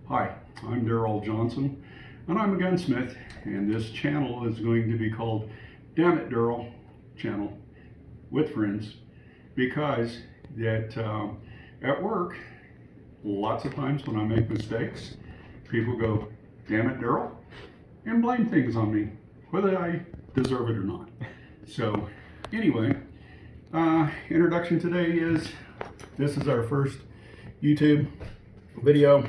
Hi, I'm Darrell Johnson, and I'm a gunsmith, and this channel is going to be called Damn It Darrell Channel with Friends, because that at work, lots of times when I make mistakes, people go, "Damn it, Darrell," and blame things on me, whether I deserve it or not. So anyway, introduction today is, this is our first YouTube video,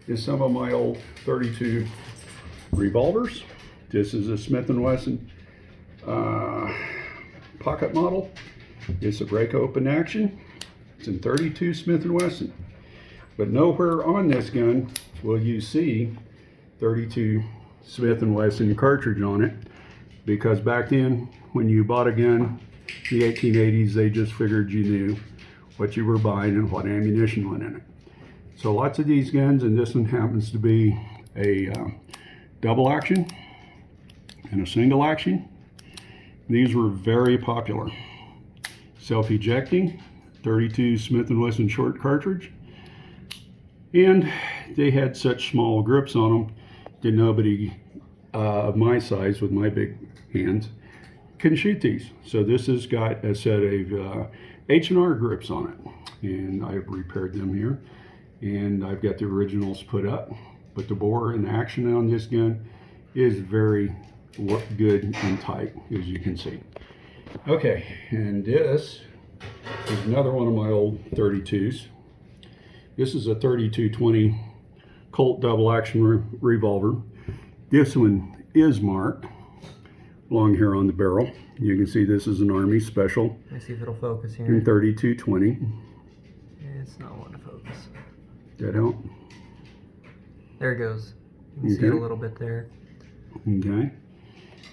is some of my old 32 revolvers. This is a Smith & Wesson pocket model. It's a break open action. It's in 32 Smith & Wesson. But nowhere on this gun will you see 32 Smith & Wesson cartridge on it, because back then when you bought a gun in the 1880s, they just figured you knew what you were buying and what ammunition went in it. So lots of these guns, and this one happens to be a double action and a single action. These were very popular. Self-ejecting 32 Smith & Wesson short cartridge, and they had such small grips on them that nobody of my size with my big hands can shoot these. So this has got a set of H&R grips on it, and I've repaired them here, and I've got the originals put up. But the bore and action on this gun is very good and tight, as you can see. Okay, and this is another one of my old 32s. This is a 32-20 Colt double action revolver. This one is marked along here on the barrel. You can see this is an Army Special. Let me see if it'll focus here. In 32-20. It's not wanting to focus. That help? There it goes. You can see it a little bit there. Okay.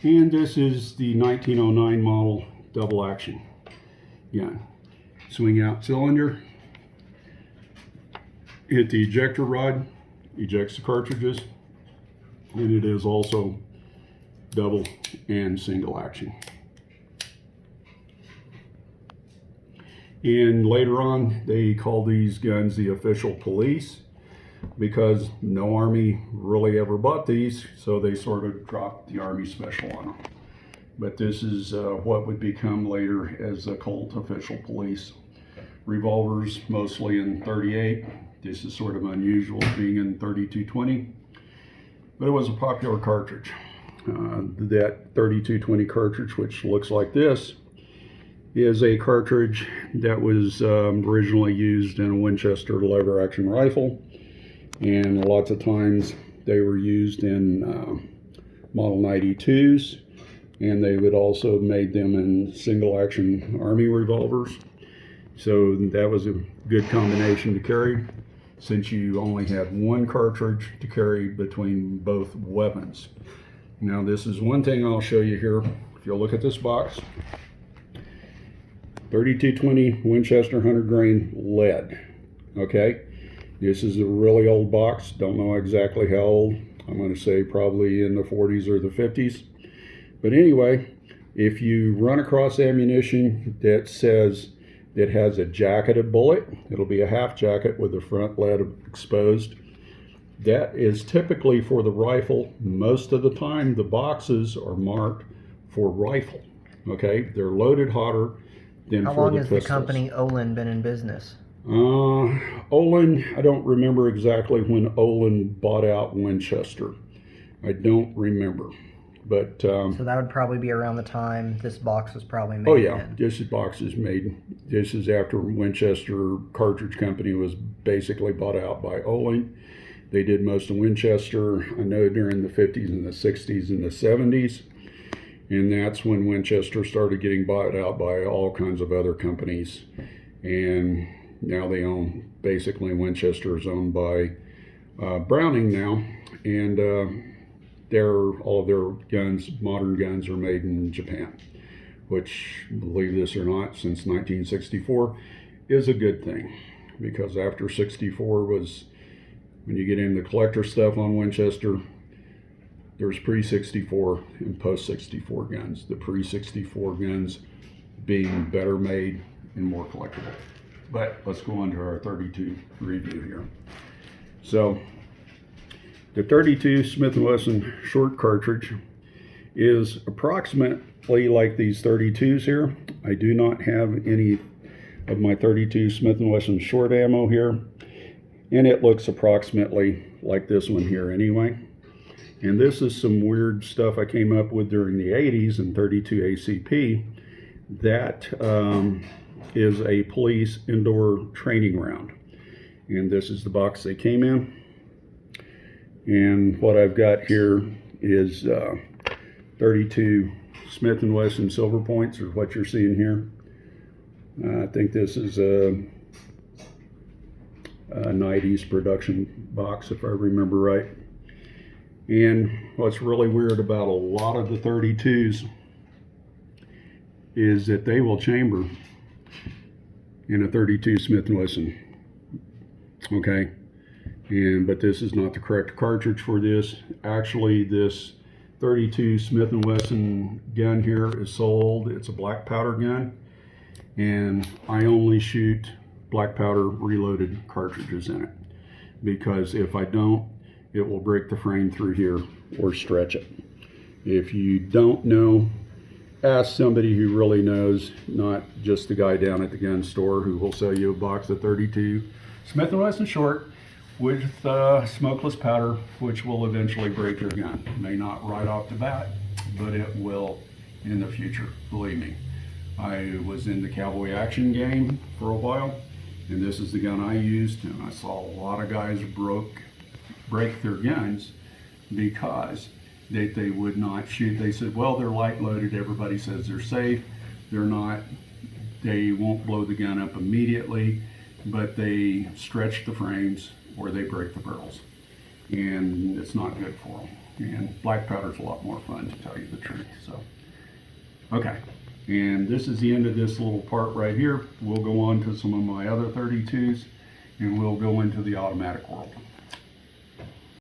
And this is the 1909 model double action. Yeah. Swing out cylinder. Hit the ejector rod. Ejects the cartridges. And it is also double and single action. And later on, they call these guns the official police, because no Army really ever bought these, so they sort of dropped the Army Special on them. But this is what would become later as the Colt official police. Revolvers mostly in 38. This is sort of unusual being in 32-20, but it was a popular cartridge. That 32-20 cartridge, which looks like this, is a cartridge that was originally used in a Winchester lever action rifle, and lots of times they were used in Model 92s, and they would also made them in single action Army revolvers. So that was a good combination to carry, since you only had one cartridge to carry between both weapons. Now this is one thing I'll show you here. If you'll look at this box, 32-20 Winchester 100 grain lead. Okay, this is a really old box. Don't know exactly how old. I'm going to say probably in the 40s or the 50s. But anyway, if you run across ammunition that says it has a jacketed bullet, it'll be a half jacket with the front lead exposed. That is typically for the rifle. Most of the time the boxes are marked for rifle. Okay, they're loaded hotter than How for long the has pistols. the company Olin been in business? Olin, I don't remember exactly when Olin bought out Winchester. I don't remember. But so that would probably be around the time this box was probably made. Oh yeah, in. this box is made. This is after Winchester Cartridge Company was basically bought out by Olin. They did most of Winchester, I know, during the 50s and the 60s and the 70s. And that's when Winchester started getting bought out by all kinds of other companies. And now they own, basically Winchester is owned by Browning now. And all of their guns, modern guns, are made in Japan, which, believe this or not, since 1964 is a good thing, because after 64 was, when you get into collector stuff on Winchester, there's pre-64 and post-64 guns. The pre-64 guns being better made and more collectible. But let's go on to our 32 review here. So The 32 Smith & Wesson short cartridge is approximately like these 32s here. I do not have any of my 32 Smith & Wesson short ammo here, and it looks approximately like this one here anyway. And this is some weird stuff I came up with during the 80s in 32 ACP. That is a police indoor training round. And this is the box they came in. And what I've got here is 32 Smith & Wesson Silver Points, or what you're seeing here. I think this is a 90s production box, if I remember right. And what's really weird about a lot of the 32s is that they will chamber in a 32 Smith & Wesson. Okay, but this is not the correct cartridge for this. Actually, this 32 Smith & Wesson gun here is sold. It's a black powder gun, and I only shoot black powder reloaded cartridges in it, because if I don't, it will break the frame through here or stretch it. If you don't know, ask somebody who really knows, not just the guy down at the gun store who will sell you a box of 32 Smith & Wesson short with smokeless powder, which will eventually break your gun. May not right off the bat, but it will in the future, believe me. I was in the cowboy action game for a while, and this is the gun I used, and I saw a lot of guys break their guns because they would not shoot. They said, well, they're light loaded, everybody says they're safe. They're not. They won't blow the gun up immediately, but they stretch the frames or they break the barrels, and it's not good for them. And black powder is a lot more fun, to tell you the truth. So, okay, and this is the end of this little part right here. We'll go on to some of my other 32s, and we'll go into the automatic world.